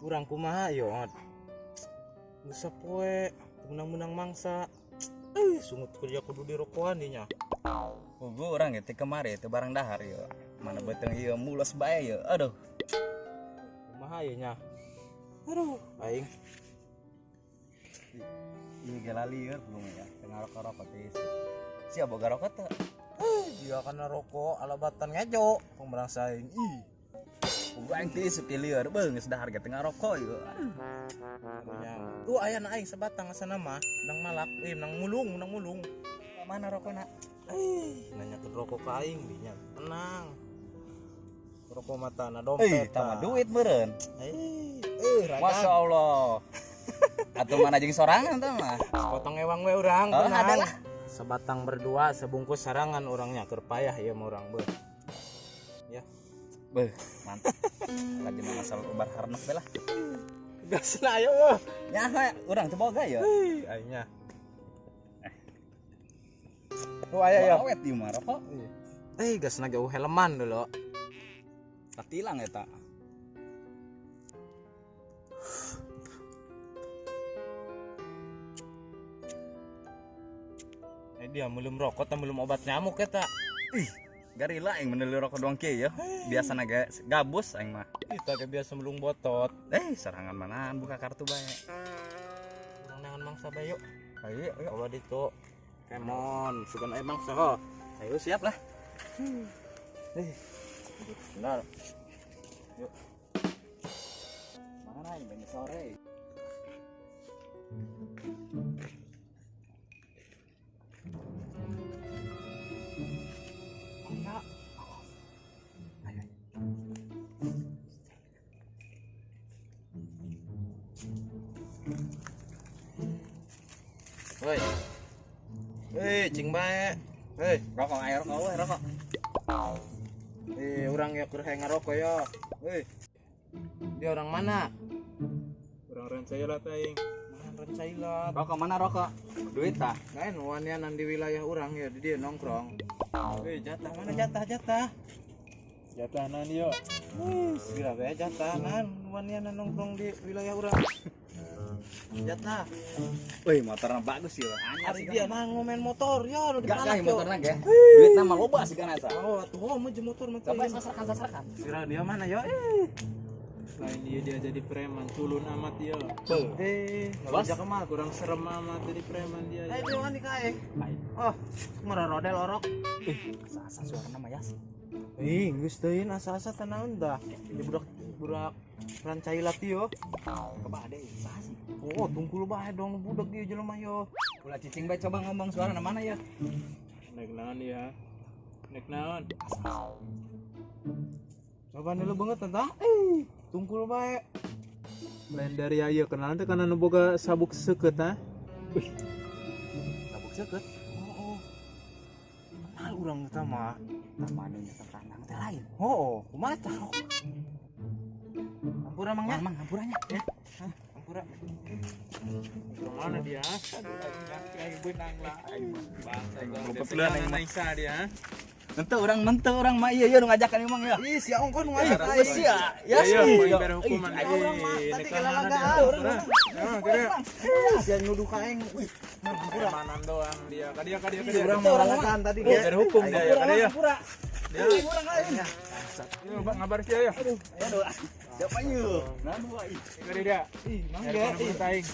Urang kumaha yo. Bisa poe menang-menang mangsa. Sungut kerja kudu dirokokan dinya. Gue orang itu kemari itu barang dahar yo. Mana beteng ieu mulos bae yo. Aduh. Kumaha ye nya? Aduh, aing. Ieu ge lalieur belum ya. Tengah rokok-rokok teh. Sia boga rokok teh. Dia kana rokok alabatan ngejo pemberang saing. Ih. Gua aing teh suki lieur beung geus dahar ge tengah rokok yo. Tuh aya na aing sebatang asana mah, nang malak, nang mulung. Mana rokokna? Nanya ke rokok ka aing dinya. Tenang. Rokok matana dompet. Tama duit beureun. Ragan. Masya Allah. Atuh mana jeung sorangan tah mah. Potong ewang we urang, Oh, tenang. adalah. Sebatang berdua, sebungkus sarangan orangnya keur payah ieu mah urang beuh. Ya. Beuh, mantap. Lagi masalah ubar harnok bae lah. Gasna aya wah. Nya urang teh boga ya. Aingnya. Oh aya ya. Awet ieu mah rokok. Gasna ge helman dulu. Katilang eta. Dia belum rokok dan belum obat nyamuk eta. Garila aing meneli rokok doang kieu ya. Biasana ge gabus aing mah. Kita ge biasa melung botot. Serangan manaan buka kartu bae. Urang nangan mangsa bae yuk. Ayo, Bawa ditu. Kemon, sugan aya mangsa ho. ayo siap lah. Benar. Yuk. Mana aing bengi sore. Hei, cing bae. Hei, Rokok air rokok we rokok. urang ya keur hayang ngarokok ya. Hei. Dia orang mana? Urang Rancayla teh. Rancayla. Rokok mana rokok? Duit tah. Lain wanianan di wilayah urang ya di dia nongkrong. Hei, jatah mana jatah? Jatahanan yo. Gila bae jatahan wanianan nongkrong di wilayah urang. Jatah. Wih, motornya bagus ya. Anyar Ari sih dia kan. mah ngomen motor ya udah Gak dipalak kayak yo. motornya ge. Duitna mah loba sih kan eta. Oh, atuh mau je motor mah Coba teh. sasakan. Sira dia mana yo? Lain dia jadi preman, culun amat yo. Bos, Mah kurang serem amat jadi preman dia. ayo jangan dikae. Oh, mara rodel orok. Asa suara nama Yas. Geus teuing asa-asa tanaon dah. Di budak Rancayla ti yo. Kebade sasi. Oh, tungkul bae dong budak ieu jelema yo. Ulah cicing bae coba ngomong suara mana ya? Naik naon ya? Naik naon? Coba dulu banget tah. Tungkul bae. Lain dari aya kenalan teh kana nu boga sabuk seukeut ha. Sabuk seukeut. Oh. Kenal urang eta mah. Namanya kandang teh lain. Oh, kumaha tah? Ampura mangnya. Mang hampurannya ya. Ampura. Mana dia? Aing benang lah. Bangsa Kebetulan aing mah. Naisa dia. Mente orang mah iya nu ngajakan emang ya. Ih, si ongkon nu Iya, ngajak aing. sia. Ya Ayo, sih. poin bare hukuman. Ayo urang mah tadi kelalagaan urang. Nah, kira Sian nuduh ka aing. premanan doang dia. Kadia. Urang mah orang tadi ge. Bare hukum dia ya, kadia. Ampura. Dia. Urang aing. Yuk, ngabar sih ayo. Aduh. Siapa yuk? Nah, dua ih. Kira dia. Ih, Nyari mangga. kono pun taing.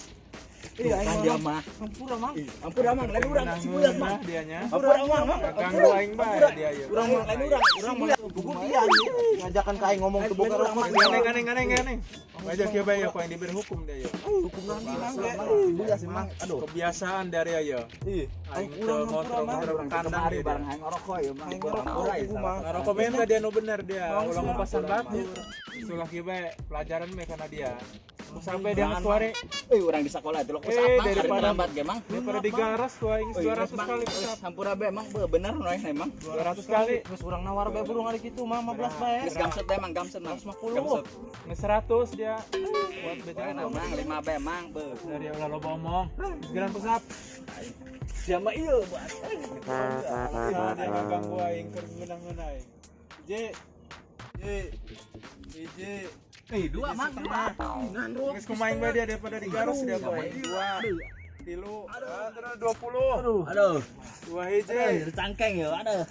Ih, aing Dia mah. mah. Ampura mang. Ampura mang, lain urang Menang si buyat mah. mah dianya. Ampura mang. Ganggu aing bae dia ieu. Urang mah lain urang mah buktian ngajakan ka aing ngomong teu boga urang mah. Ganeng. Ngajak kieu bae poin diberi hukum dia ieu. Hukum nanti mangga. Buyat sih mang. Aduh. Kebiasaan dari ayo. Ih, Aing urang motor Orang kandang kandang dia. bareng aing ngerokok ya mang. Aing ngerokok, iku mah. Ngarokok bae enggak dia nu bener dia. Bang, Ulang sudah. pasan batur. Sulah kieu bae pelajaran me kana dia. Sampai dia ngesuare Urang di sekolah itu lo daripada- lambat ge mang. daripada digaras ku aing 200 kali pesat. Hampura be mang bener noy emang. 200 kali. Terus urang nawar bae burung ari kitu mah 15 bae. Geus gamset teh mang gamset mang. 150. Nge 100 dia. Buat bejalan Mana mang 5 be mang be. dari ulah loba omong. Geran pusat. Siapa ieu buat. Nah, dia ngaganggu aing keur ngeunang-ngeunang aing. J. Dua mang dua. Geus kumain bae dia daripada digarus dia boy. 2 tilu. Terus 20. Aduh. 2 hiji. Cangkeng ya. Aduh.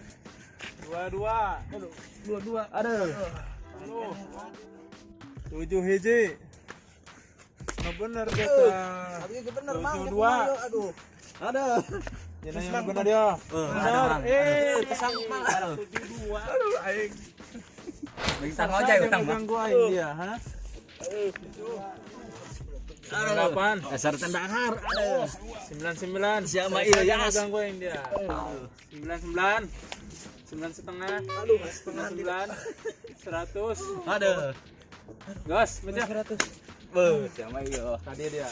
22. Dua. Aduh. 7 hiji. Nah bener beta. Tapi itu bener mang. 72. Aduh. Aduh. Yana yang bener dia. Bener. Kesang mang. 72. Aduh aing. Bintang ojek utang bang. Ganggu aing dia, ha? 8. Dasar tendahar. Aduh. 99. Siapa iya, Jangan Yas? ganggu aing dia. 99. 9 setengah. Aduh, setengah 9. 100. Aduh. Gas, meja. Beuh, siapa iya? Tadi dia.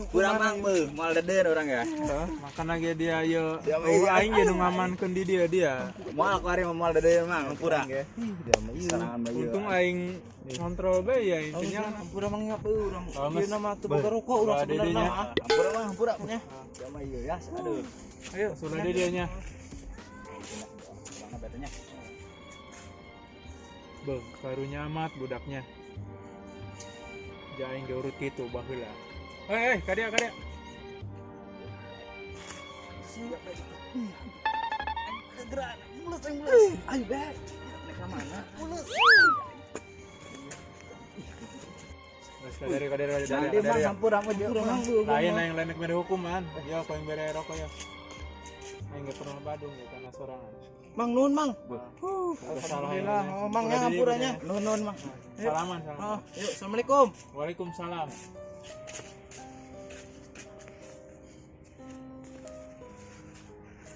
Kurang mang beuh, mal deder orang ya. Makan lagi dia yo. Siapa Oh, iya? aing ge nu ngamankeun di dia. Mal aku hari mal deder mang, pura. Serangan bae. Untung aing kontrol bae ya intinya. Ampura mang ngap urang. Oh, Ieu Mas. nama teu boga rokok urang Dede nya. sebenarnya. Ampura mang, pura punya. Siapa iya ya? Aduh. Ayo, sudah dia nya. Mana betanya? Beuh, karunya amat budaknya. Jaing diurut gitu baheula. Kadia. Gerak, mulus. Ayo, Bek. Nek ka mana? Mulus. Kadari. Jadi mang hampura mah jeung mang. Lain yang lain mere hukuman. Ya kau yang bere rokok ya. Aing ge pernah Badung ya karena sorangan. Mang nun mang. Alhamdulillah. Oh, mang ya hampuranya. Nun mang. Salaman. Oh, yuk assalamualaikum. Waalaikumsalam.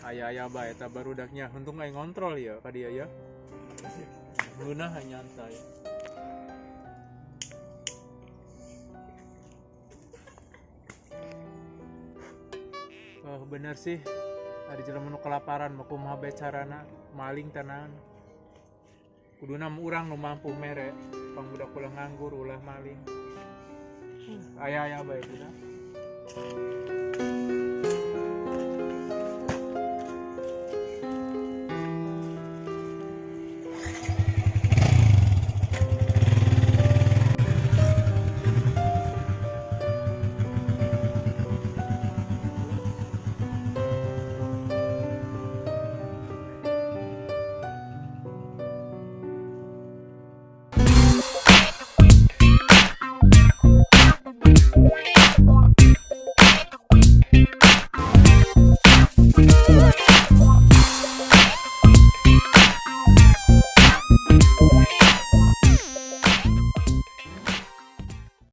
Ayah bae eta barudaknya. Untung aing ngontrol ya ka dia ya. Guna hanya nyantai. Oh, bener sih. Ari jelema nu kelaparan mah kumaha bae carana maling tenan. Kuduna urang nu mampu mere pangbudak ulah nganggur ulah maling. Ayah bae kuda.